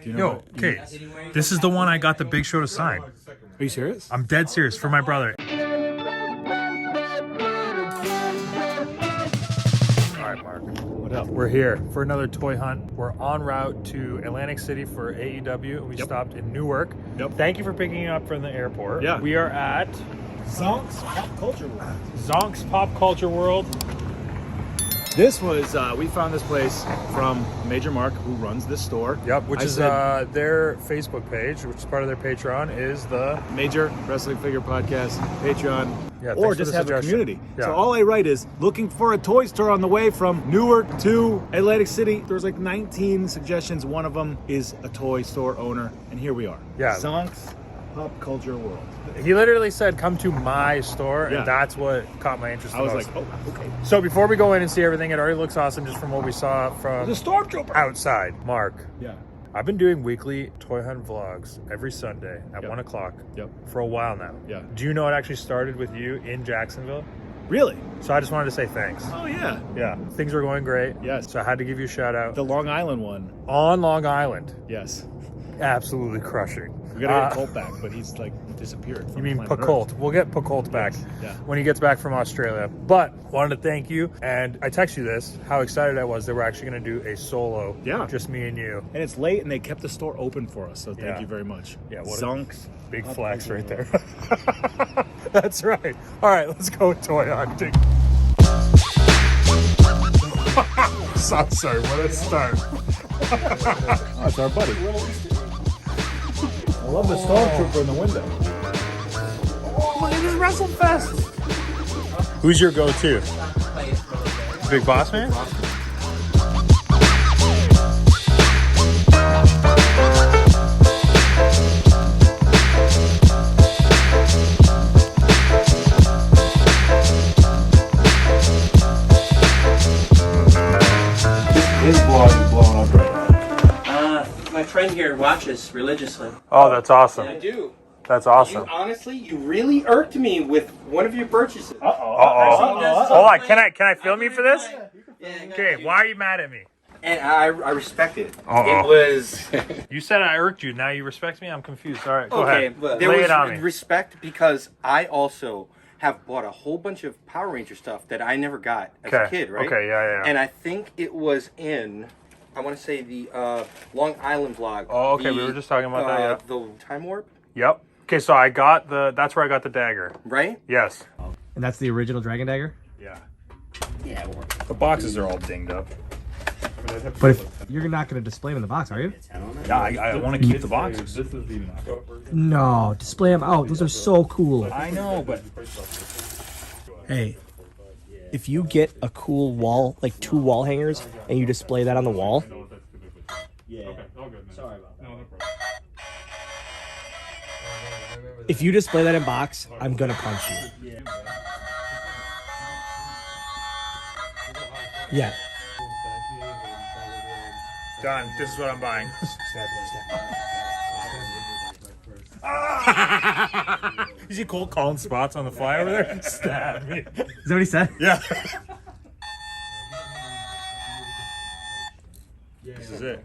Yo, okay, this is the one I got the Big Show to sign. Are you serious? I'm dead serious, for my brother. Alright, Mark. What up? We're here for another toy hunt. We're en route to Atlantic City for AEW, and we stopped in Newark. Yep. Thank you for picking up from the airport. Yeah. We are at Zonk's Pop Culture World. Zonk's Pop Culture World. This was, we found this place from Major Mark, who runs this store. Yep, which I is said, their Facebook page, which is part of their Patreon, is the... Major Wrestling Figure Podcast, Patreon, Yeah, or thanks for just the have a suggestion. community. Yeah. So all I write is, looking for a toy store on the way from Newark to Atlantic City. There's like 19 suggestions. One of them is a toy store owner, and here we are. Yeah. Zonk's Pop Culture World. He literally said, come to my store, Yeah. and that's what caught my interest I the was most. like, oh, okay. So before we go in and see everything, it already looks awesome just from what we saw from The Stormtrooper. outside. Mark, Yeah. I've been doing weekly toy hunt vlogs every Sunday at 1 o'clock Yep. for a while now. Yeah. Do you know it actually started with you in Jacksonville? Really? So I just wanted to say thanks. Oh, yeah. Yeah, things were going great. Yes. So I had to give you a shout out. The Long Island one. On Long Island, Yes. absolutely crushing. We gotta get Colt back, but he's like disappeared. You from mean planet Pacolt. We'll get Pacolt back Yeah. when he gets back from Australia. But wanted to thank you, and I text you this, how excited I was that we're actually going to do a solo. Yeah. Just me and you. And it's late, and they kept the store open for us, so thank Yeah. you very much. Yeah, what a Zonk's big Pop flex Culture right there. World. That's right. All right, let's go toy hunting. So sorry, what a start. Oh, it's our buddy. I love the Stormtrooper in the window. Look at this WrestleFest. Who's your go-to? Big Boss Man? His vlog is blowing up right now. My friend here watches religiously. Oh, that's awesome. I do. That's awesome. You really irked me with one of your purchases. Uh-oh. Hold on, can I film you for this? Okay, why are you mad at me? And I respect it. Uh-oh. It was You said I irked you, now you respect me? I'm confused. All right, go okay. ahead. There Lay was it on me. respect because I also have bought a whole bunch of Power Ranger stuff that I never got as a kid, right? Okay, yeah. And I think it was in, I want to say the Long Island vlog. Oh, okay, we were just talking about that, yeah. The Time Warp, Yep. Okay, so I got that's where I got the dagger. right? Yes. And that's the original Dragon Dagger? Yeah. Yeah. The boxes are all dinged up. But if you're not going to display them in the box, are you? Yeah, I want to keep the boxes. No, display them out. Those are so cool. I know, but Hey, if you get a cool wall, like 2 wall hangers, and you display that on the wall. If you display that in box, I'm going to punch you. Yeah. done. This is what I'm buying. You see Cole calling spots on the fly over there? Stab me. Is that what he said? Yeah. This is it.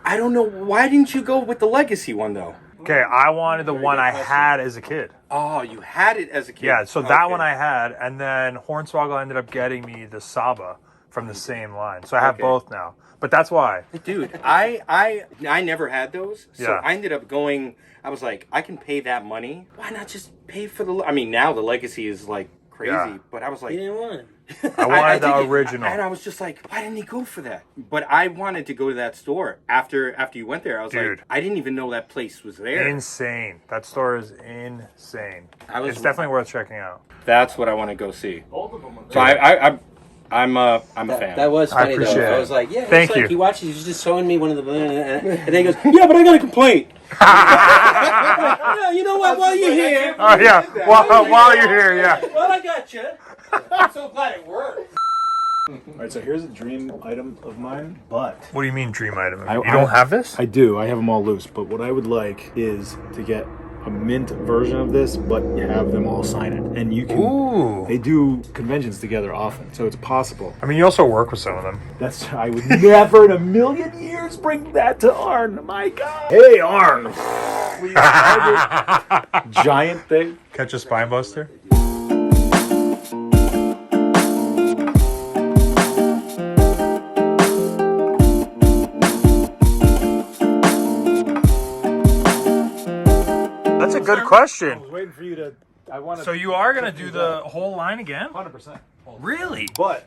I don't know. Why didn't you go with the Legacy one, though? Okay, I wanted the one I had as a kid. Oh, you had it as a kid. Yeah, so that Okay. one I had, and then Hornswoggle ended up getting me the Saba from the same line. So I have Okay. both now. But that's why. Dude, I never had those, so Yeah. I ended up going. I was like, I can pay that money. Why not just pay for the? I mean, now the Legacy is like crazy, Yeah. but I was like, You didn't want it. I wanted the think original. and I was just like, why didn't he go for that? But I wanted to go to that store after you went there. I was Dude. like, I didn't even know that place was there. Insane. That store is insane. was- It's definitely worth checking out. That's what I want to go see. So I'm a fan. That was funny appreciate though. it. I was like, yeah, Thank it's like you. he watches. He's just showing me one of the, and then he goes, yeah, but I got a complaint. Yeah, you know what? While you're here, Oh, yeah. While you're here, yeah. well, I got you. I'm so glad it worked. All right, so here's a dream item of mine, but What do you mean dream item? I- You don't have this? I do. I have them all loose, but what I would like is to get a mint version of this, but have them all sign it. And you can. Ooh. They do conventions together often, so it's possible. I mean, you also work with some of them. I would never in a million years bring that to Arn. My God. Hey, Arn. Giant thing. Catch a spine buster. That's a good question. I was waiting for you to. So you are gonna do the whole line again? 100%. Really? But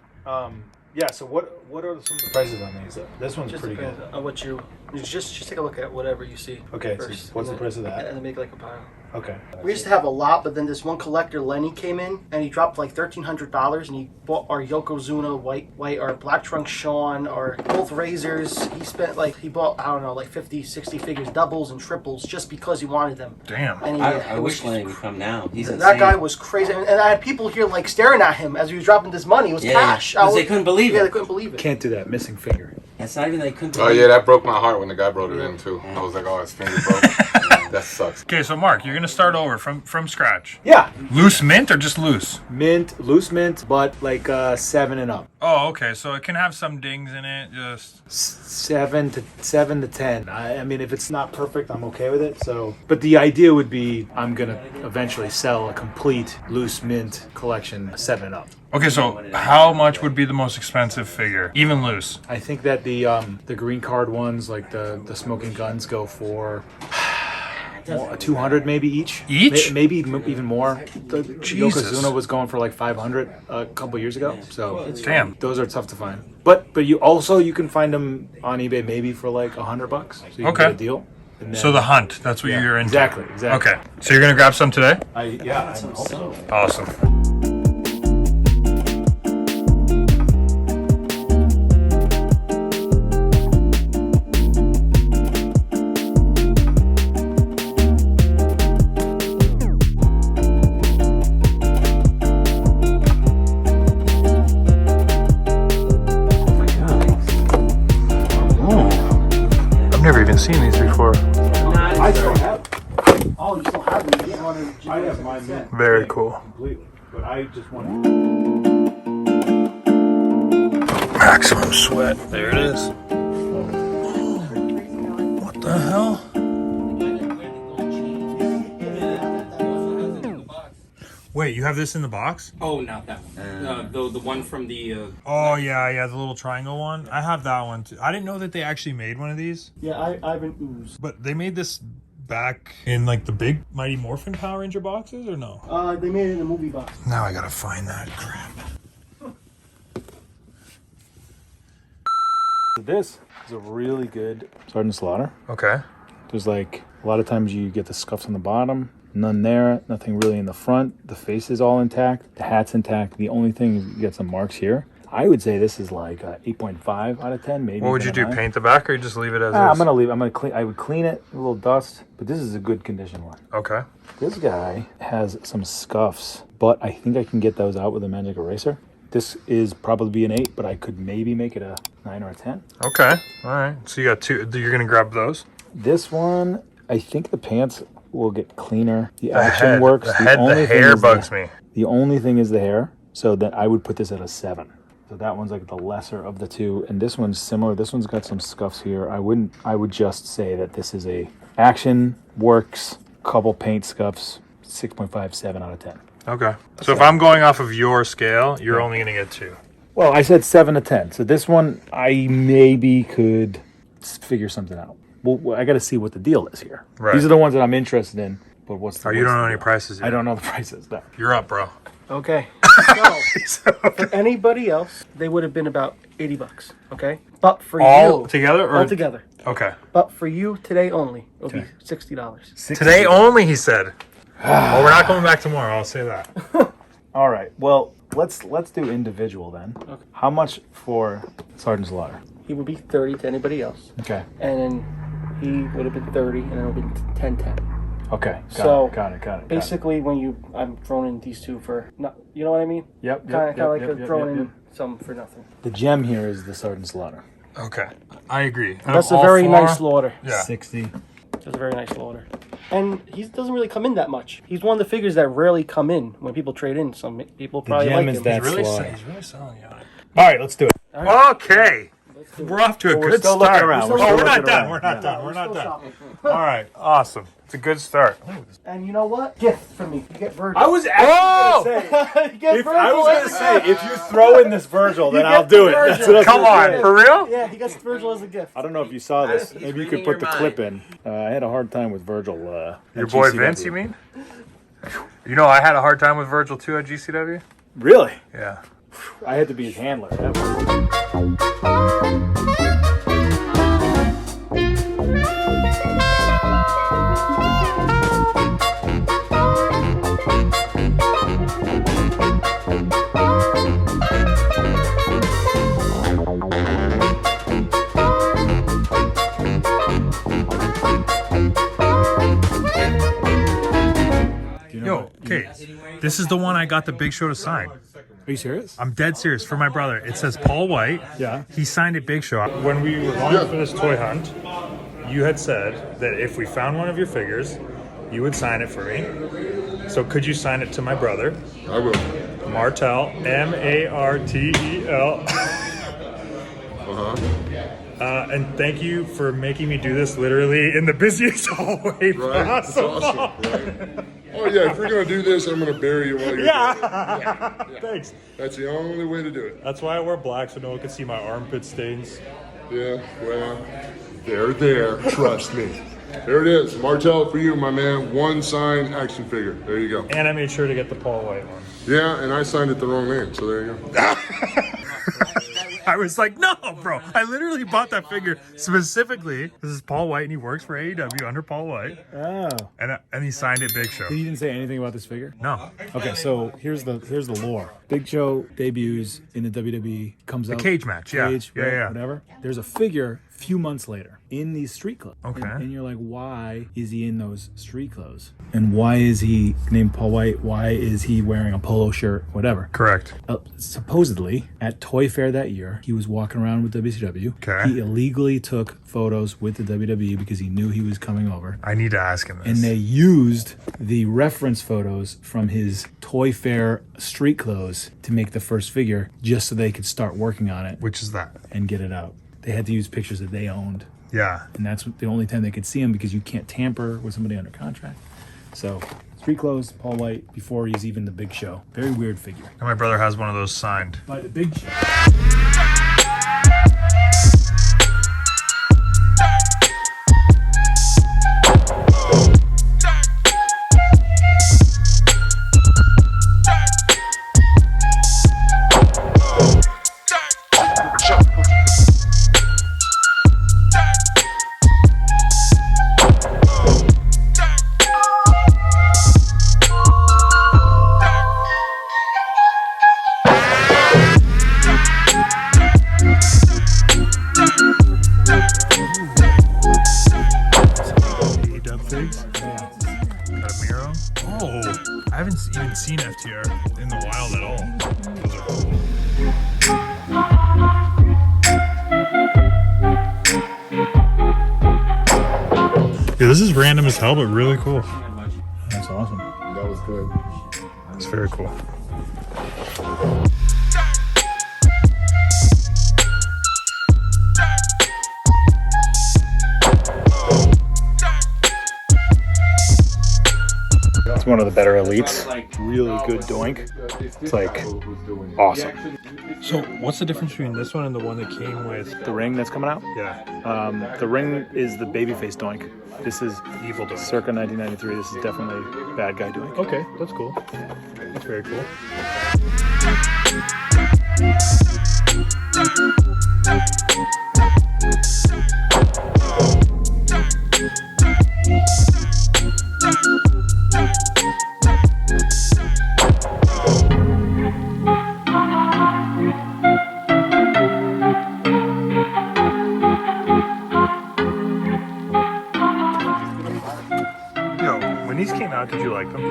yeah. So what are some of the prices on these? This one's pretty good. On what you just take a look at whatever you see. Okay. First, So what's the price of that? And then make like a pile. Okay. We used to have a lot, but then this one collector, Lenny, came in and he dropped like $1,300 and he bought our Yokozuna white, our Black Trunk Sean, our both razors. He bought, I don't know, like 50, 60 figures, doubles and triples just because he wanted them. Damn. And I wish Lenny would come now. He's that insane. guy was crazy. And I had people here like staring at him as he was dropping this money. It was cash. Because they couldn't believe it. Yeah, they couldn't believe it. Can't do that. Missing finger. That's not even they couldn't Oh believe yeah, that broke my heart when the guy brought it in too. I was like, oh, his finger broke. That sucks. Okay, so Mark, you're gonna start over from scratch. Yeah. Loose mint or just loose? Mint, loose mint, but like 7 and up. Oh, okay. So it can have some dings in it. Just 7 to 10. I mean, if it's not perfect, I'm okay with it. So, but the idea would be I'm gonna eventually sell a complete loose mint collection, 7 and up. okay. So how much would be the most expensive figure, even loose? I think that the green card ones, like the smoking guns, go for 200 maybe each. Each? Maybe even more. The Jesus. Yokozuna was going for like 500 a couple years ago. So Damn. those are tough to find. But you can find them on eBay maybe for like $100. So you can Okay. get a deal. And then- So the hunt, that's what you're into. Exactly. Okay. So you're gonna grab some today? I hope so. Awesome. I've never even seen these before. I still have. Oh, you still have them? You didn't want to. I have my mint. Very cool. Completely. But I just want Maximum sweat. There it is. What the hell? Wait, you have this in the box? Oh, not that one. The one from the. Oh yeah, the little triangle one. I have that one too. I didn't know that they actually made one of these, Yeah, I have an ooze. but they made this back in like the big Mighty Morphin Power Ranger boxes, or no? They made it in a movie box. Now I gotta find that crap. This is a really good Sgt Slaughter. Okay. There's like a lot of times you get the scuffs on the bottom, none there, nothing really in the front. The face is all intact, the hat's intact. The only thing is you get some marks here. I would say this is like 8.5 out of 10, maybe. What would you do? 9. Paint the back, or you just leave it as is? I'm gonna leave. I'm gonna clean. I would clean it, a little dust, but this is a good condition one. Okay. This guy has some scuffs, but I think I can get those out with a magic eraser. This is probably an 8, but I could maybe make it a 9 or a 10. Okay. All right. So you got 2. You're gonna grab those. This one, I think the pants will get cleaner. The The action head, works. The hair bugs me. The only thing is the hair, so that I would put this at a 7. So that one's like the lesser of the two, and this one's similar. This one's got some scuffs here. I would just say that this is a action works, couple paint scuffs, 6.5, 7 out of 10. Okay. So if I'm going off of your scale, you're only gonna get 2. Well, I said 7 to 10. So this one, I maybe could figure something out. Well, I got to see what the deal is here. Right. These are the ones that I'm interested in. But what's the? Oh, you don't know the any deal? prices yet. I don't know the prices. No. You're up, bro. Okay. So, for anybody else, they would have been about $80. Okay. But for All you, together, or all together. Okay. But for you today only, it'll be $60. Today only, he said. Well, we're not coming back tomorrow. I'll say that. All right. Well, let's do individual then. Okay. How much for Sgt Slaughter? He would be 30 to anybody else, Okay. and then he would have been 30, and then it would have been 10. Okay. Got it. Basically, when I'm throwing in these two for not, you know what I mean? Yep. Kind of like throwing in some for nothing. The gem here is the Sgt Slaughter. Okay. I agree. That's a very nice slaughter. Yeah. 60. That's a very nice slaughter. and he doesn't really come in that much. He's one of the figures that rarely come in when people trade in. Some people probably like him. He's really selling it. All right, let's do it. Okay. We're off to a good still start. looking around. We're not done. We're not done. We're not done. All right. Awesome. It's a good start. And you know what? Gift for me. You get Virgil. I was actually going to say, You get Virgil as a gift. if you throw in this Virgil, then I'll do it. Virgil. That's what I was Come gonna on. say. For real? Yeah, he gets Virgil as a gift. I don't know if you saw this. Maybe you could put the clip in. I had a hard time with Virgil. Your at boy GCW. Vince, you mean? You know, I had a hard time with Virgil too at GCW. Really? Yeah. I had to be his handler. Yo, okay. This is the one I got the Big Show to sign. Are you serious? I'm dead serious. For my brother. It says Paul White. Yeah. He signed it Big Show. When we were going for this toy hunt, you had said that if we found one of your figures, you would sign it for me. So could you sign it to my brother? I will. Martel, M-A-R-T-E-L. And thank you for making me do this literally in the busiest hallway Right? That's possible. awesome. Right? Oh yeah, if we're gonna do this, I'm gonna bury you while you're Yeah. Thanks. That's the only way to do it. That's why I wear black so no one can see my armpit stains. Yeah, well, they're there. Trust me. There it is. Martel for you, my man. One signed action figure. There you go. And I made sure to get the Paul White one. Yeah, and I signed it the wrong name, so there you go. I was like, no, bro. I literally bought that figure specifically. This is Paul White, and he works for AEW under Paul White. Oh. And he signed it Big Show. He didn't say anything about this figure? No. Okay, so here's the lore. Big Show debuts in the WWE, comes out. Cage match, yeah. Yeah. Whatever. There's a figure a few months later in these street clothes. Okay. And you're like, why is he in those street clothes? And why is he named Paul White? Why is he wearing a polo shirt? Whatever. Correct. Supposedly, at Toy Fair that year, he was walking around with WCW. Okay. He illegally took photos with the WWE because he knew he was coming over. I need to ask him this. And they used the reference photos from his Toy Fair street clothes to make the first figure just so they could start working on it. Which is that? And get it out. They had to use pictures that they owned. Yeah. And that's the only time they could see him because you can't tamper with somebody under contract. So, street clothes, Paul White, before he's even the Big Show. Very weird figure. And my brother has one of those signed. By the Big Show. I haven't even seen FTR in the wild at all. Those are cool. Yeah, this is random as hell, but really cool. That's awesome. That was good. It's very cool. It's one of the better elites. Really good doink. It's like awesome. So, what's the difference between this one and the one that came with? The ring that's coming out? Yeah. The ring is the babyface doink. This is Evil doink. circa 1993. This is definitely bad guy doink. Okay, that's cool. That's very cool. Yo, when these came out, did you like them?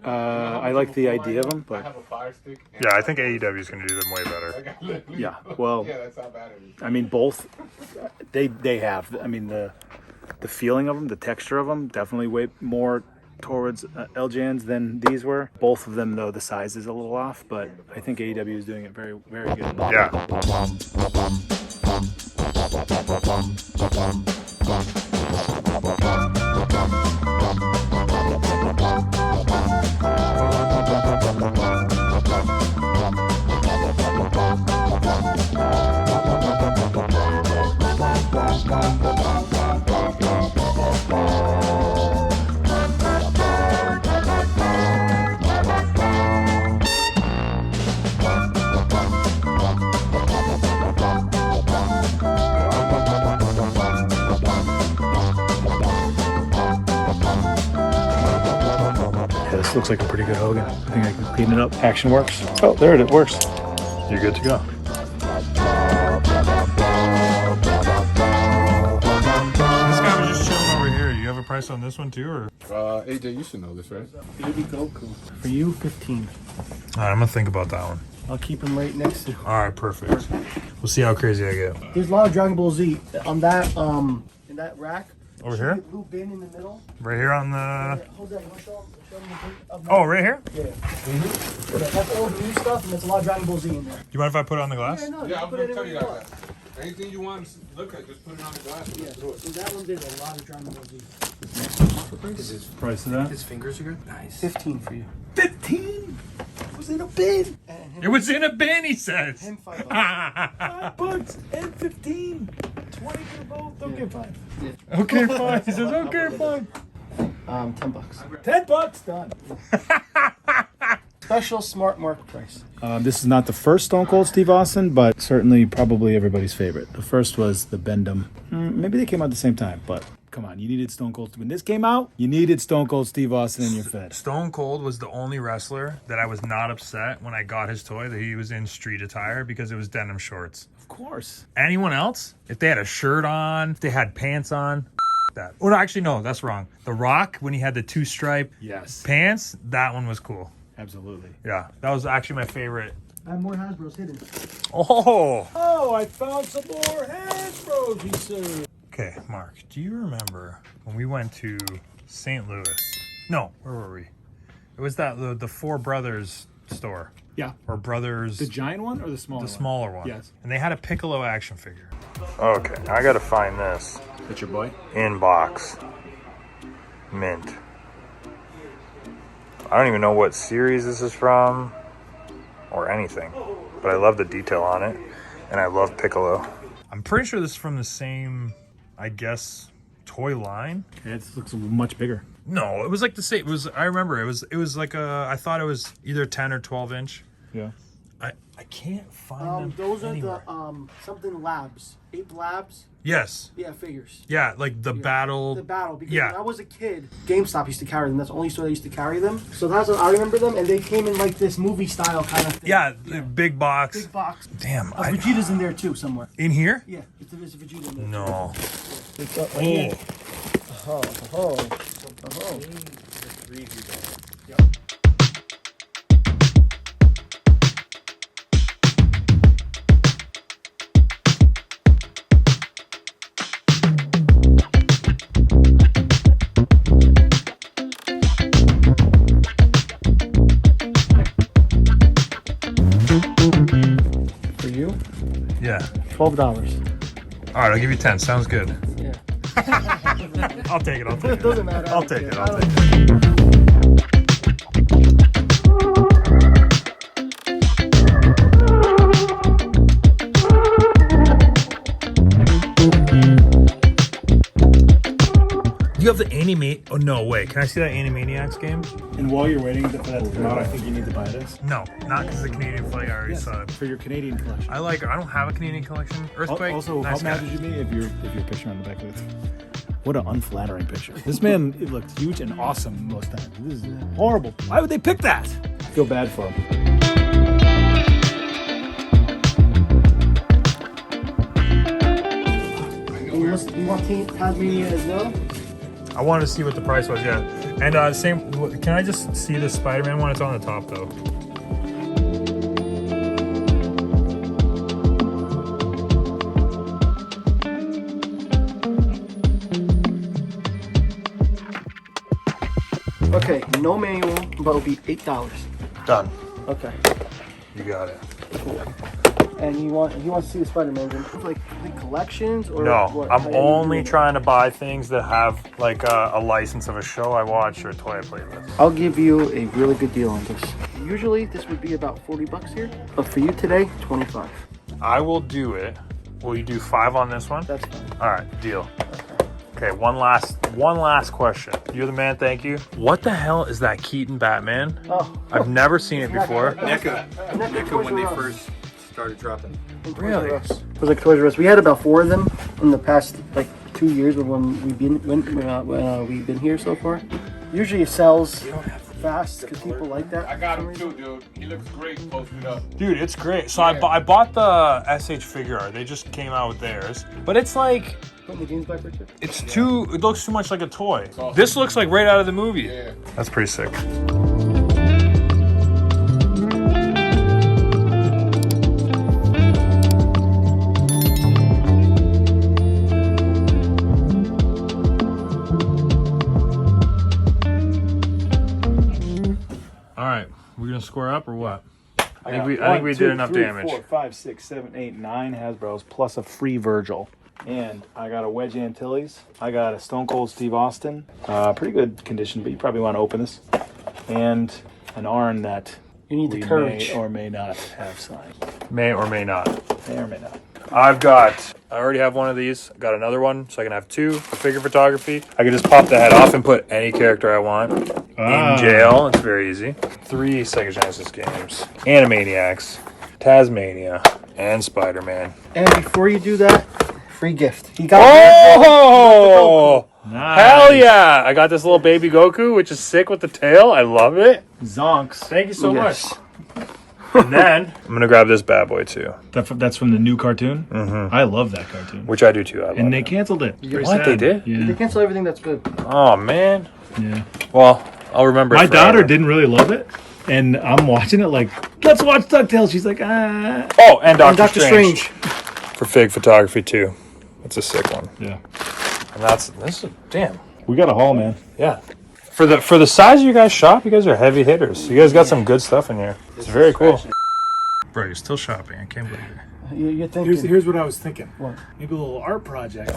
I like the idea of them, I but have a fire stick. Yeah, I think AEW is going to do them way better. yeah. Well, Yeah, that's how bad it is. I mean, both. They have. I mean, the feeling of them, the texture of them, definitely way more towards LJNs than these were. Both of them, though, the size is a little off, but I think AEW is doing it very, very good. Yeah. Yeah, this looks like a pretty good Hogan. I think I can clean it up. Action works. Oh, there it works. You're good to go. This guy was just chilling over here. You have a price on this one too, or? AJ, you should know this, right? Baby Goku. For you, 15. All right, I'm gonna think about that one. I'll keep him right next to. All right, perfect. We'll see how crazy I get. There's a lot of Dragon Ball Z on that in that rack. Over See here? the blue bin in the middle. Right here on the. Yeah, hold that. You want to show them the bin of that? Oh, right here. Yeah. Yeah, that's all the new stuff, and there's a lot of Dragon Ball Z in there. Do you mind if I put it on the glass? Yeah, no, Yeah, you I'm put it gonna tell anywhere you you want. that. Anything you want to look at, just put it on the glass. Yeah, so that one did a lot of Dragon Ball Z. Price of that? His fingers are good. Nice. 15 for you. 15. Was in a bin. And It was in a bin, he says. him $5. $5 and 15. 20 for both. Don't get 5. Okay, fine. He says, okay, fine. $10. $10 done. Special smart mark price. This is not the first Stone Cold Steve Austin, but certainly probably everybody's favorite. The first was the Bendham. Maybe they came out at the same time, but come on, you needed Stone Cold. When this came out, you needed Stone Cold Steve Austin in your Fed. Stone Cold was the only wrestler that I was not upset when I got his toy that he was in street attire because it was denim shorts. Of course. Anyone else, if they had a shirt on, if they had pants on, that. Oh, no, actually, no, that's wrong. The Rock, when he had the 2-stripe Yes. pants, that one was cool. Absolutely. Yeah, that was actually my favorite. I have more Hasbro's hidden. Oh! Oh, I found some more Hasbros, he said. Okay, Mark, do you remember when we went to St. Louis? No, where were we? It was that the Four Brothers store. Yeah. Or Brothers... The giant one or the smaller The smaller one. Yes. And they had a Piccolo action figure. Okay, now I gotta find this. That's your boy? In box. Mint. I don't even know what series this is from or anything, but I love the detail on it, and I love Piccolo. I'm pretty sure this is from the same, I guess, toy line. Yeah, it looks much bigger. No, it was like the same. It was. I remember it was like a. I thought it was either 10 or 12 inch. Yeah. I can't find them Those are anywhere. the something labs. Ape Labs. Yes. Yeah, figures. Yeah, like the battle. The battle. Because Yeah. when I was a kid, GameStop used to carry them. That's the only store that used to carry them. So that's what I remember them, and they came in like this movie style kind of thing. Yeah, the big box. Big box. Damn. Vegeta's in there too somewhere. In here? Yeah, there's a Vegeta in there. No. It's right here. For you, Yeah. $12. All right, I'll give you 10. Sounds good. Yeah. I'll take it. I'll take it. Doesn't matter. I'll take it. I I'll don't take care. it. You have the Animate. Oh, no, wait. Can I see that Animaniacs game? And while you're waiting for that to come out, I think you need to buy this. No, not because of the Canadian flag. I already saw it. For your Canadian collection. I don't have a Canadian collection. Earthquake. Also, nice how mad guy. would you be if your picture on the back of it? What an unflattering picture. This man, it looked huge and awesome most times. This is horrible. Why would they pick that? I feel bad for him. You want Tasmania as well? I wanted to see what the price was, yeah. And same, can I just see the Spider-Man one? It's on the top though. Okay, no manual, but it'll be $8. Done. Okay. You got it. And he wants to see the Spider-Man, like the collections or No, what? I'm only trying to buy things that have like a license of a show I watch or a toy I play with. I'll give you a really good deal on this. Usually this would be about $40 here, but for you today, 25. I will do it. Will you do 5 on this one? That's fine. All right, deal. Okay, one last question. You're the man, thank you. What the hell is that Keaton Batman? Oh, I've never seen it before. NECA when they first started dropping. Really? It was like Toys R Us. We had about 4 of them in the past like 2 years when we've been here so far. Usually it sells fast because people like that. I got him too, dude. He looks great posted up. Dude, it's great. So I bought the SH Figure Art. They just came out with theirs. But it's like, Putting the jeans back for you? it looks too much like a toy. This looks like right out of the movie. Yeah. That's pretty sick. All right, we're gonna square up or what? I think we did enough damage. 4, 5, 6, 7, 8, 9 Hasbro's plus a free Virgil. And I got a Wedge Antilles. I got a Stone Cold Steve Austin. Pretty good condition, but you probably want to open this. And an Arn that You need the courage. may or may not have signed. May or may not. May or may not. I already have one of these. I got another one, so I can have 2 for figure photography. I can just pop the head off and put any character I want in jail. It's very easy. 3 Sega Genesis games. Animaniacs, Tasmania, and Spider-Man. And before you do that, free gift. He got Oh! Nice. Hell yeah! I got this little baby Goku, which is sick with the tail. I love it. Zonks. Thank you so Yes. much. And then I'm gonna grab this bad boy too, That's from the new cartoon? Mm-hmm. I love that cartoon. which I do too. I love And they it. canceled it. Pretty What, sad. they did? They Yeah. cancel everything that's good. Oh man. Yeah. Well, I'll remember. My it forever. daughter didn't really love it. And I'm watching it like, let's watch DuckTales. She's like, ah. Oh, and Doctor, And Doctor Strange. for fig photography too. That's a sick one. Yeah. And this is damn. We got a haul, man. Yeah. For the size of you guys shop, you guys are heavy hitters. You guys got some good stuff in here. It's very cool. Bro, you're still shopping. I can't believe it. You're thinking. Here's what I was thinking. What? Maybe a little art project. Am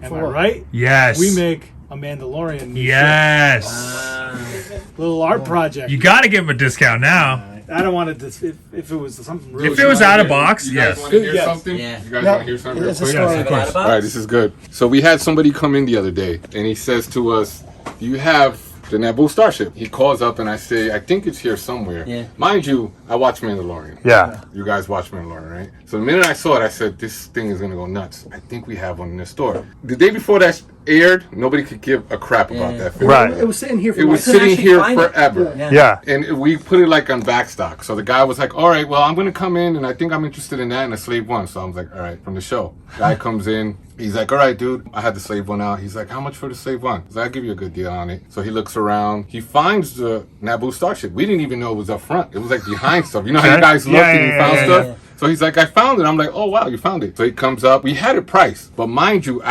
I what? right? Yes. We make a Mandalorian. new Yes. ship. Little art project. You got to give him a discount now. I don't want it if it was something really. If it was out of box, You guys yes. want to hear Yes. something? Yeah. You guys Yeah. want to hear something real It's a quick? story. Yes, of course. All right, this is good. So we had somebody come in the other day, and he says to us, "Do you have the Naboo Starship?" He calls up, and I say, "I think it's here somewhere." Yeah. Mind you, I watch Mandalorian. Yeah. You guys watch Mandalorian, right? So the minute I saw it, I said, "This thing is gonna go nuts." I think we have one in the store. The day before that aired, nobody could give a crap about that film. Right. It was sitting here for It was months. sitting actually here find it. forever. Yeah. Yeah. And we put it like on backstock. So the guy was like, all right, well, I'm going to come in and I think I'm interested in that and a Slave One. So I was like, all right, from the show. Guy comes in. He's like, all right, dude, I had the Slave One out. He's like, how much for the Slave One? He's like, I'll give you a good deal on it. So he looks around. He finds the Naboo Starship. We didn't even know it was up front. It was like behind stuff. You know how you Okay. guys looked and you Yeah, found yeah, stuff? yeah. So he's like, I found it. I'm like, oh, wow, you found it. So he comes up. We had it priced. But mind you,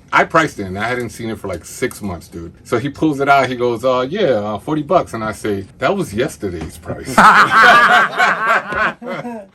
I priced it and I hadn't seen it for like 6 months, dude. So he pulls it out. He goes, yeah, $40. And I say, that was yesterday's price.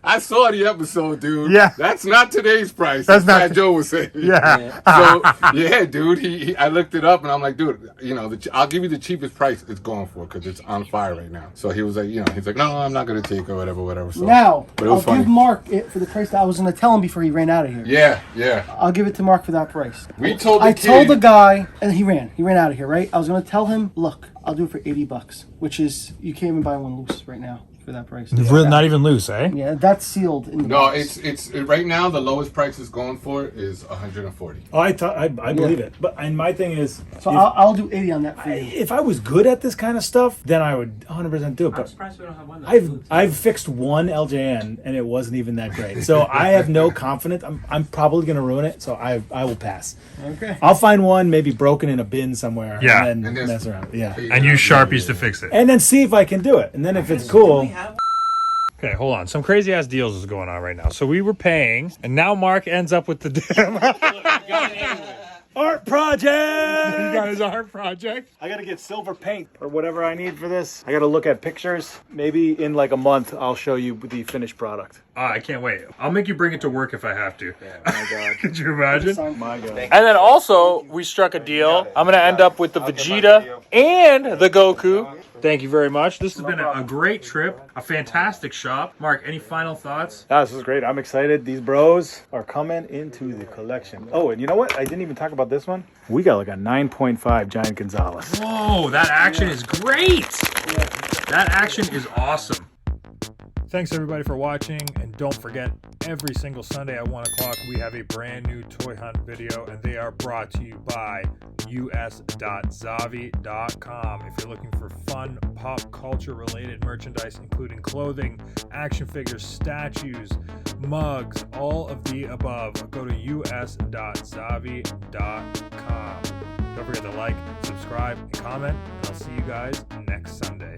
I saw the episode, dude. Yeah. That's not today's price. That's not- Fat Joe was saying. Yeah. So, yeah, dude, I looked it up and I'm like, dude, you know, I'll give you the cheapest price it's going for because it's on fire right now. So he was like, he's like, no, I'm not going to take or whatever. So, Now, but it I'll was funny. give Mark it for the price that I was going to tell him before he ran out of here. Yeah. I'll give it to Mark for that price. We told the I kid. told the guy, and he ran out of here, right? I was going to tell him, look, I'll do it for $80, which is, you can't even buy one loose right now. for that price. Really not even loose, eh? Yeah, that's sealed. In the No, box. it's right now the lowest price it's going for is 140. Oh, I believe it. But and my thing is, So I'll do 80 on that for you. if I was good at this kind of stuff, then I would 100% do it. I'm But surprised we don't have one. That's I've fixed one LJN and it wasn't even that great. So I have no confidence. I'm probably gonna ruin it. So I will pass. Okay. I'll find one maybe broken in a bin somewhere. Yeah. And And then there's- mess around. Yeah. And use Sharpies to fix it. And then see if I can do it. And then if it's cool. Okay, hold on. Some crazy ass deals is going on right now. So we were paying, and now Mark ends up with the damn Art project. he got his art project. I gotta get silver paint or whatever I need for this. I gotta look at pictures. Maybe in like a month, I'll show you the finished product. Oh, I can't wait. I'll make you bring it to work if I have to. My God. Could you imagine? My God. And then also, we struck a deal. I'm going to end up with the Vegeta and the Goku. Thank you very much. This has been a great trip, a fantastic shop. Mark, any final thoughts? This is great. I'm excited. These bros are coming into the collection. Oh, and you know what? I didn't even talk about this one. We got like a 9.5 Giant Gonzalez. Whoa, that action is great. That action is awesome. Thanks everybody for watching, and don't forget, every single Sunday at 1 o'clock we have a brand new toy hunt video, and they are brought to you by us.zavi.com. If you're looking for fun pop culture related merchandise, including clothing, action figures, statues, mugs, all of the above, go to us.zavi.com. Don't forget to like, subscribe, and comment, and I'll see you guys next Sunday.